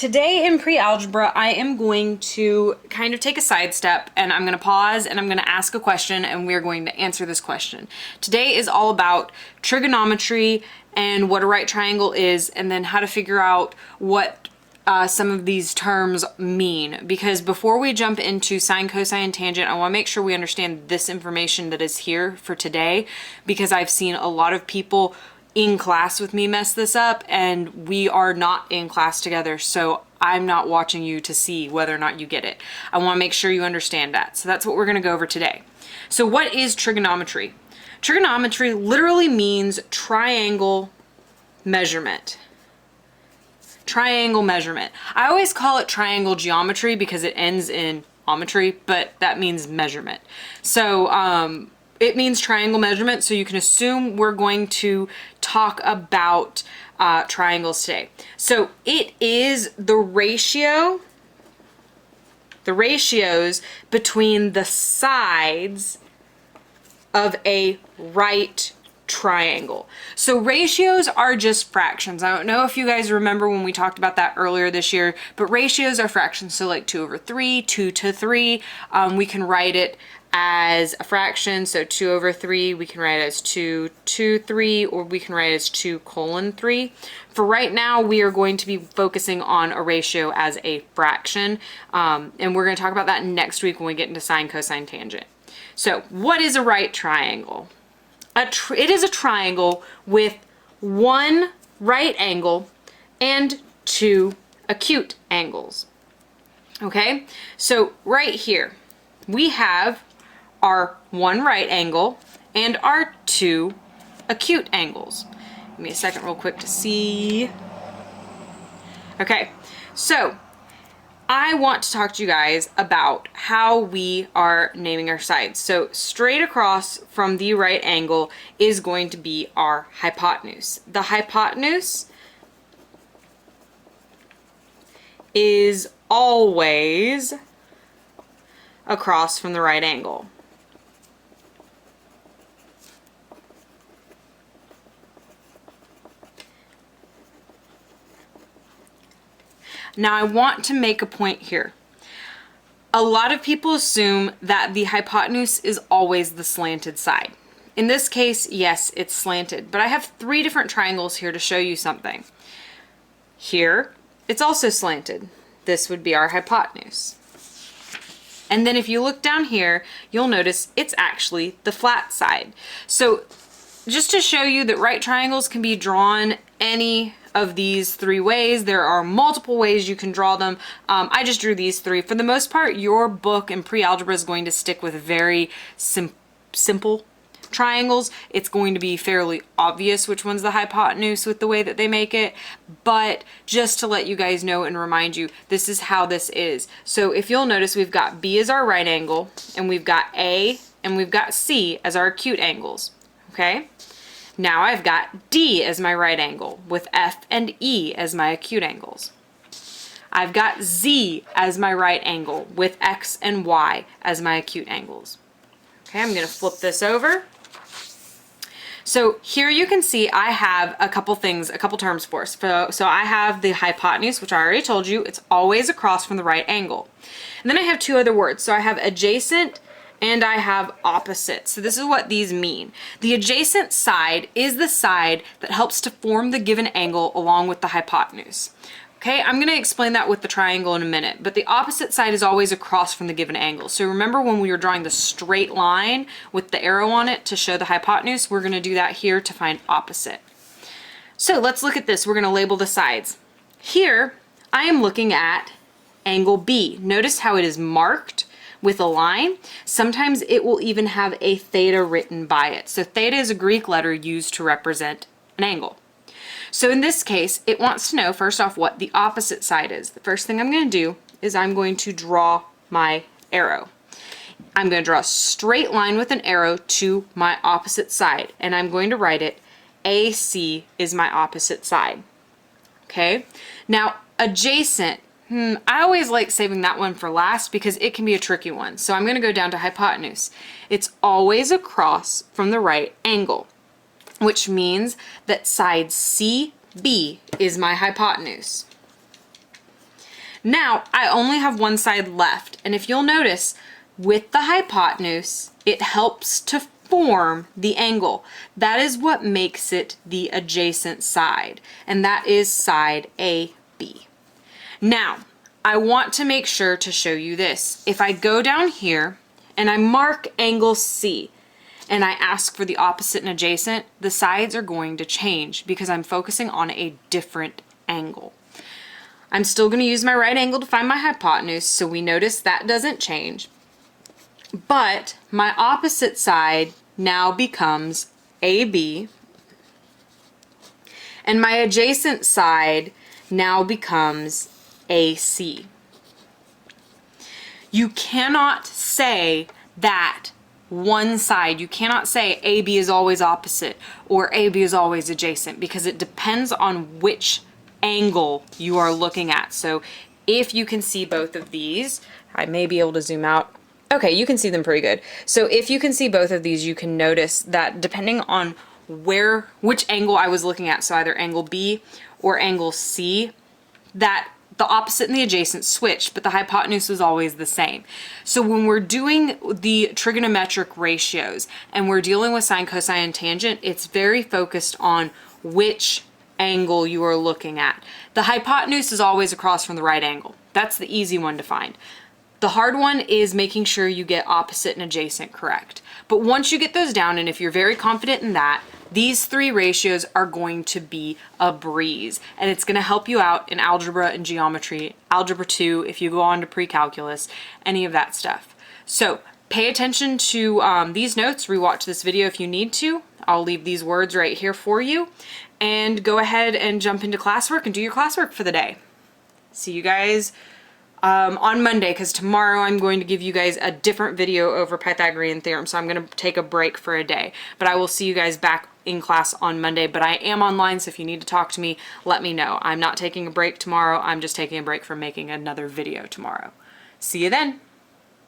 today in pre-algebra, I am going to kind of take a sidestep and I'm going to pause and I'm going to ask a question and we're going to answer this question. Today is all about trigonometry and what a right triangle is, and then how to figure out what some of these terms mean. Because before we jump into sine, cosine, and tangent, I want to make sure we understand this information that is here for today, because I've seen a lot of people in class with me mess this up, and we are not in class together, so I'm not watching you to see whether or not you get it. I want to make sure you understand that. So that's what we're going to go over today. So what is trigonometry? Trigonometry literally means triangle measurement. Triangle measurement. I always call it triangle geometry because it ends in ometry, but that means measurement. So it means triangle measurement, so you can assume we're going to talk about triangles today. So it is the ratios between the sides of a right triangle. So ratios are just fractions. I don't know if you guys remember when we talked about that earlier this year, but ratios are fractions. So like 2/3, 2 to 3, we can write it as a fraction. So 2/3, we can write it as 2 to 3, or we can write it as 2:3. For right now, we are going to be focusing on a ratio as a fraction. And we're going to talk about that next week when we get into sine, cosine, tangent. So what is a right triangle? It is a triangle with one right angle and two acute angles. Okay, so right here we have our one right angle and our two acute angles. Give me a second real quick to see. Okay, so I want to talk to you guys about how we are naming our sides. So straight across from the right angle is going to be our hypotenuse. The hypotenuse is always across from the right angle. Now I want to make a point here. A lot of people assume that the hypotenuse is always the slanted side. In this case, yes, it's slanted, but I have 3 different triangles here to show you something. Here, it's also slanted. This would be our hypotenuse. And then if you look down here, you'll notice it's actually the flat side. So just to show you that right triangles can be drawn any of these 3 ways. There are multiple ways you can draw them. I just drew these 3. For the most part, your book in pre-algebra is going to stick with very simple triangles. It's going to be fairly obvious which one's the hypotenuse with the way that they make it, but just to let you guys know and remind you, this is how this is. So if you'll notice, we've got B as our right angle, and we've got A and we've got C as our acute angles. Okay? Now I've got D as my right angle with F and E as my acute angles. I've got Z as my right angle with X and Y as my acute angles. Okay, I'm going to flip this over. So here you can see I have a couple terms for us. So I have the hypotenuse, which I already told you, it's always across from the right angle. And then I have 2 other words. So I have adjacent and I have opposite. So this is what these mean. The adjacent side is the side that helps to form the given angle along with the hypotenuse. Okay, I'm going to explain that with the triangle in a minute, but the opposite side is always across from the given angle. So remember when we were drawing the straight line with the arrow on it to show the hypotenuse, we're going to do that here to find opposite. So let's look at this. We're going to label the sides. Here, I am looking at angle B. Notice how it is marked with a line. Sometimes it will even have a theta written by it. So theta is a Greek letter used to represent an angle. So in this case, it wants to know first off what the opposite side is. The first thing I'm going to do is I'm going to draw my arrow. I'm going to draw a straight line with an arrow to my opposite side, and I'm going to write it AC is my opposite side. Okay? Now, adjacent. I always like saving that one for last because it can be a tricky one. So I'm going to go down to hypotenuse. It's always across from the right angle, which means that side CB is my hypotenuse. Now, I only have one side left, and if you'll notice, with the hypotenuse, it helps to form the angle. That is what makes it the adjacent side, and that is side AB. Now, I want to make sure to show you this. If I go down here and I mark angle C, and I ask for the opposite and adjacent, the sides are going to change because I'm focusing on a different angle. I'm still going to use my right angle to find my hypotenuse, so we notice that doesn't change. But my opposite side now becomes AB, and my adjacent side now becomes AC. You cannot say that one side, you cannot say AB is always opposite or AB is always adjacent, because it depends on which angle you are looking at. So if you can see both of these, I may be able to zoom out. Okay, you can see them pretty good. So if you can see both of these, you can notice that depending on which angle I was looking at, so either angle B or angle C, that the opposite and the adjacent switched, but the hypotenuse was always the same. So when we're doing the trigonometric ratios and we're dealing with sine, cosine, and tangent, it's very focused on which angle you are looking at. The hypotenuse is always across from the right angle. That's the easy one to find. The hard one is making sure you get opposite and adjacent correct. But once you get those down, and if you're very confident in that, these three ratios are going to be a breeze, and it's going to help you out in algebra and geometry, algebra 2, if you go on to pre-calculus, any of that stuff. So pay attention to these notes, rewatch this video if you need to. I'll leave these words right here for you, and go ahead and jump into classwork and do your classwork for the day. See you guys on Monday, because tomorrow I'm going to give you guys a different video over Pythagorean theorem, so I'm going to take a break for a day. But I will see you guys back in class on Monday, but I am online, so if you need to talk to me, let me know. I'm not taking a break tomorrow, I'm just taking a break from making another video tomorrow. See you then!